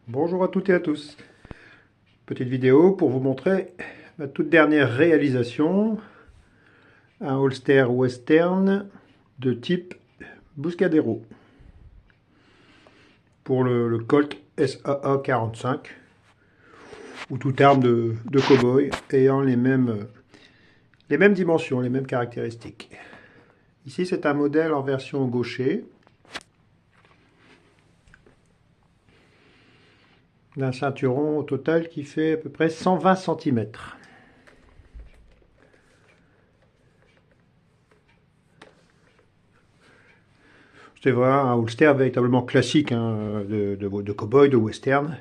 Bonjour à toutes et à tous. Petite vidéo pour vous montrer ma toute dernière réalisation, un holster western de type Buscadero pour le Colt SAA 45 ou toute arme de cow-boy ayant les mêmes dimensions, les mêmes caractéristiques. Ici c'est un modèle en version gaucher d'un ceinturon au total qui fait à peu près 120 cm. C'est voilà, un holster véritablement classique de cow-boy, de western,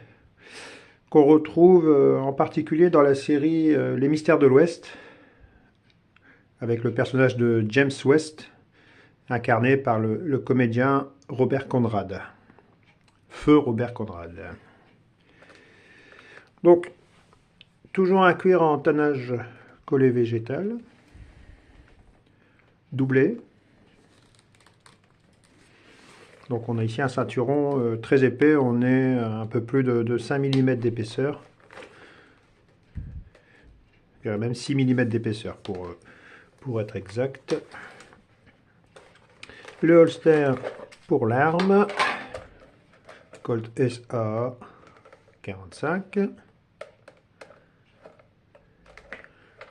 qu'on retrouve en particulier dans la série Les Mystères de l'Ouest, avec le personnage de James West, incarné par le comédien Robert Conrad. Feu Robert Conrad. Donc, toujours un cuir en tannage collé végétal, doublé. Donc on a ici un ceinturon très épais, on est à un peu plus de 5 mm d'épaisseur. Il y a même 6 mm d'épaisseur pour être exact. Le holster pour l'arme, Colt SAA 45.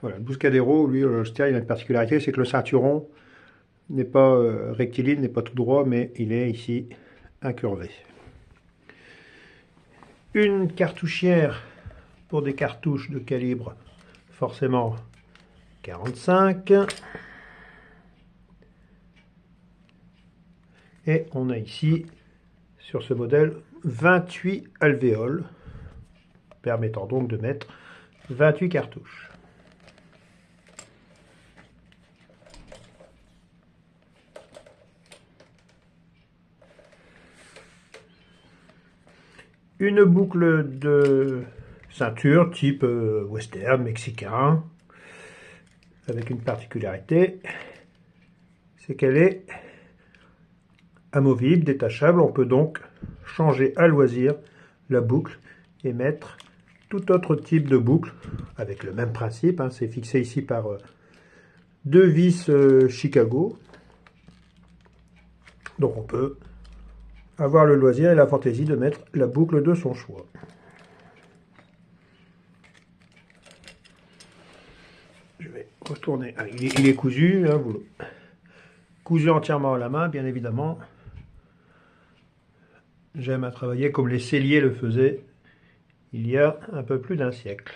Voilà, le Buscadero, lui, le holster, il a une particularité, c'est que le ceinturon n'est pas rectiligne, n'est pas tout droit, mais il est ici incurvé. Une cartouchière pour des cartouches de calibre forcément 45. Et on a ici, sur ce modèle, 28 alvéoles, permettant donc de mettre 28 cartouches. Une boucle de ceinture type western mexicain, avec une particularité, c'est qu'elle est amovible, détachable. On peut donc changer à loisir la boucle et mettre tout autre type de boucle avec le même principe. C'est fixé ici par deux vis Chicago. Donc on peut avoir le loisir et la fantaisie de mettre la boucle de son choix. Je vais retourner. Ah, il est cousu, hein, cousu entièrement à la main, bien évidemment. J'aime à travailler comme les selliers le faisaient il y a un peu plus d'un siècle.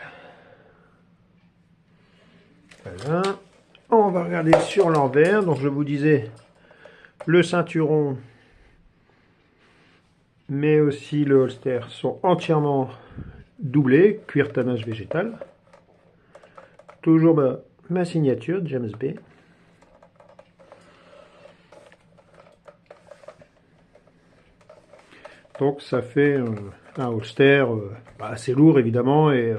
Voilà. On va regarder sur l'envers. Donc je vous disais, le ceinturon mais aussi le holster sont entièrement doublés, cuir tannage végétal. Toujours ma signature, James B. Donc ça fait un holster assez lourd évidemment et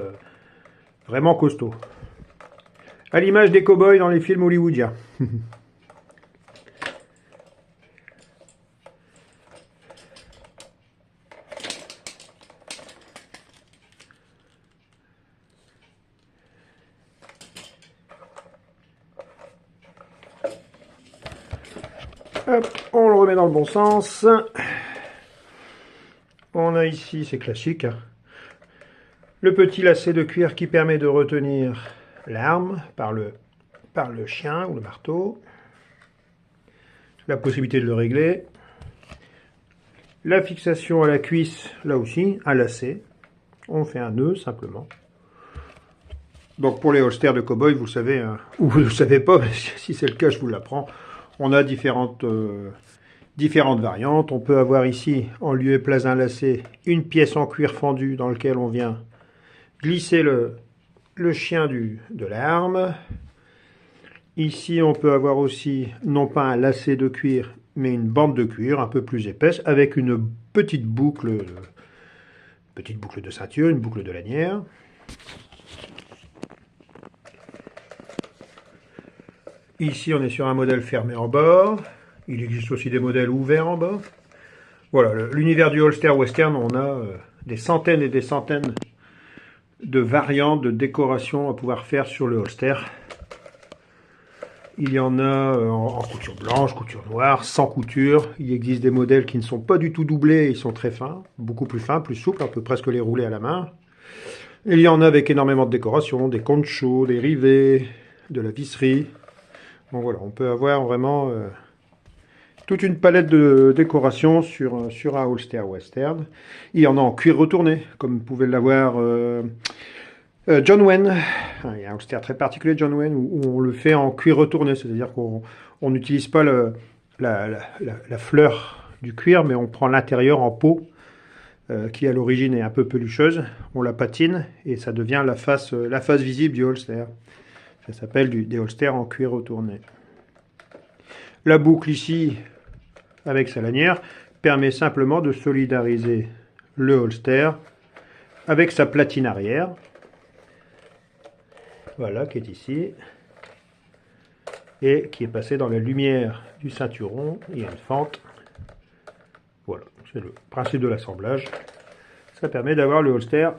vraiment costaud. À l'image des cow-boys dans les films hollywoodiens. Hop, on le remet dans le bon sens. On a ici, c'est classique, le petit lacet de cuir qui permet de retenir l'arme par le chien ou le marteau. La possibilité de le régler. La fixation à la cuisse, là aussi, un lacet. On fait un nœud simplement. Donc pour les holsters de cow-boy, vous le savez, hein, ou vous ne le savez pas, mais si c'est le cas, je vous l'apprends. On a différentes variantes. On peut avoir ici, en lieu et place d'un lacet, une pièce en cuir fendu dans laquelle on vient glisser le chien de l'arme. Ici, on peut avoir aussi, non pas un lacet de cuir, mais une bande de cuir un peu plus épaisse, avec une petite boucle de ceinture, une boucle de lanière. Ici, on est sur un modèle fermé en bas. Il existe aussi des modèles ouverts en bas. Voilà, l'univers du holster western, on a des centaines et des centaines de variantes de décoration à pouvoir faire sur le holster. Il y en a en couture blanche, couture noire, sans couture. Il existe des modèles qui ne sont pas du tout doublés, ils sont très fins, beaucoup plus fins, plus souples, on peut presque les rouler à la main. Il y en a avec énormément de décoration, des conchos, des rivets, de la visserie. Donc voilà, on peut avoir vraiment toute une palette de décoration sur un holster western. Il y en a en cuir retourné, comme pouvait l'avoir John Wayne. Il y a un holster très particulier de John Wayne où on le fait en cuir retourné, c'est-à-dire qu'on n'utilise pas la fleur du cuir, mais on prend l'intérieur en peau, qui à l'origine est un peu pelucheuse, on la patine et ça devient la face visible du holster. Ça s'appelle des holsters en cuir retourné. La boucle ici, avec sa lanière, permet simplement de solidariser le holster avec sa platine arrière. Voilà, qui est ici. Et qui est passé dans la lumière du ceinturon. Il y a une fente. Voilà, c'est le principe de l'assemblage. Ça permet d'avoir le holster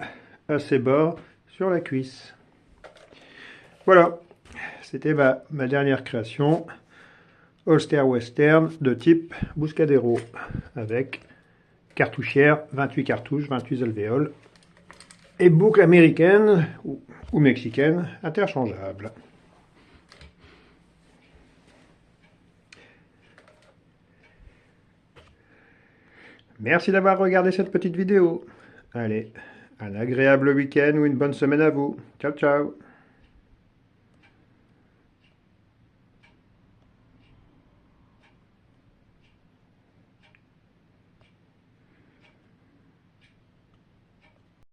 assez bas sur la cuisse. Voilà, c'était ma dernière création. Holster western de type Buscadero avec cartouchière, 28 cartouches, 28 alvéoles et boucle américaine ou mexicaine interchangeable. Merci d'avoir regardé cette petite vidéo. Allez, un agréable week-end ou une bonne semaine à vous. Ciao, ciao.